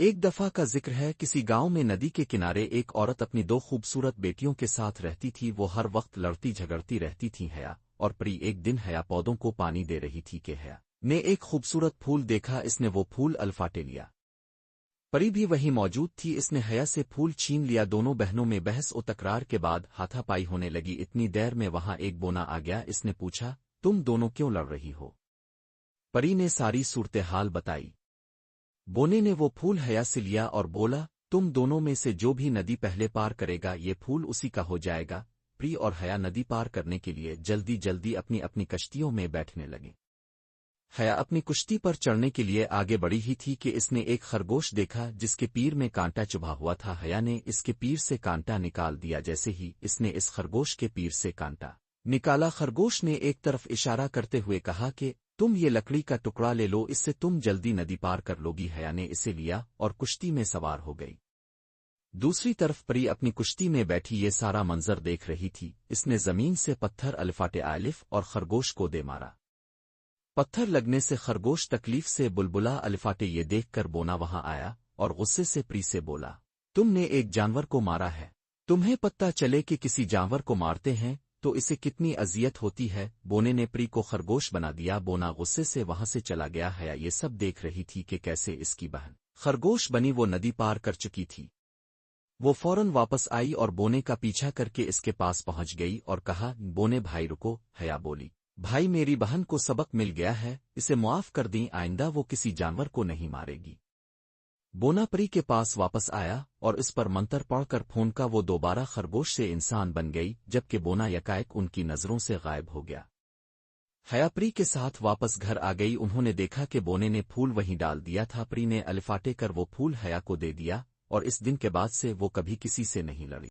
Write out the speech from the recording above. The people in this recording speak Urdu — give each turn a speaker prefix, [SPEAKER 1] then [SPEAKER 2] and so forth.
[SPEAKER 1] ایک دفعہ کا ذکر ہے، کسی گاؤں میں ندی کے کنارے ایک عورت اپنی دو خوبصورت بیٹیوں کے ساتھ رہتی تھی۔ وہ ہر وقت لڑتی جھگڑتی رہتی تھیں۔ حیا اور پری ایک دن حیا پودوں کو پانی دے رہی تھی کہ حیا نے ایک خوبصورت پھول دیکھا۔ اس نے وہ پھول الفاٹے لیا۔ پری بھی وہیں موجود تھی، اس نے حیا سے پھول چھین لیا۔ دونوں بہنوں میں بحث و تکرار کے بعد ہاتھا پائی ہونے لگی۔ اتنی دیر میں وہاں ایک بونا آ گیا۔ اس نے پوچھا، تم دونوں کیوں لڑ رہی ہو؟ پری نے ساری صورتحال بتائی۔ بونے نے وہ پھول حیا سے لیا اور بولا، تم دونوں میں سے جو بھی ندی پہلے پار کرے گا یہ پھول اسی کا ہو جائے گا۔ پری اور حیا ندی پار کرنے کے لیے جلدی جلدی اپنی اپنی کشتیوں میں بیٹھنے لگیں۔ حیا اپنی کشتی پر چڑھنے کے لیے آگے بڑھی ہی تھی کہ اس نے ایک خرگوش دیکھا جس کے پیر میں کانٹا چبھا ہوا تھا۔ حیا نے اس کے پیر سے کانٹا نکال دیا۔ جیسے ہی اس نے اس خرگوش کے پیر سے کانٹا نکالا، خرگوش نے ایک طرف اشارہ کرتے ہوئے کہا کہ تم یہ لکڑی کا ٹکڑا لے لو، اس سے تم جلدی ندی پار کر لوگی۔ حیا نے اسے لیا اور کشتی میں سوار ہو گئی۔ دوسری طرف پری اپنی کشتی میں بیٹھی یہ سارا منظر دیکھ رہی تھی۔ اس نے زمین سے پتھر الفاٹے الف اور خرگوش کو دے مارا۔ پتھر لگنے سے خرگوش تکلیف سے بلبلا الفاٹے یہ دیکھ کر بونا وہاں آیا اور غصے سے پری سے بولا، تم نے ایک جانور کو مارا ہے، تمہیں پتہ چلے کہ کسی جانور کو مارتے ہیں تو اسے کتنی اذیت ہوتی ہے۔ بونے نے پری کو خرگوش بنا دیا۔ بونا غصے سے وہاں سے چلا گیا۔ حیا یہ سب دیکھ رہی تھی کہ کیسے اس کی بہن خرگوش بنی وہ ندی پار کر چکی تھی۔ وہ فوراً واپس آئی اور بونے کا پیچھا کر کے اس کے پاس پہنچ گئی اور کہا، بونے بھائی رکو۔ حیا بولی، بھائی میری بہن کو سبق مل گیا ہے، اسے معاف کر دیں، آئندہ وہ کسی جانور کو نہیں مارے گی۔ بونا پری کے پاس واپس آیا اور اس پر منتر پڑھ کر پھونکا، وہ دوبارہ خرگوش سے انسان بن گئی، جبکہ بونا یکائک ان کی نظروں سے غائب ہو گیا۔ حیا پری کے ساتھ واپس گھر آ گئی۔ انہوں نے دیکھا کہ بونے نے پھول وہیں ڈال دیا تھا۔ پری نے الفاٹے کر وہ پھول حیا کو دے دیا اور اس دن کے بعد سے وہ کبھی کسی سے نہیں لڑی۔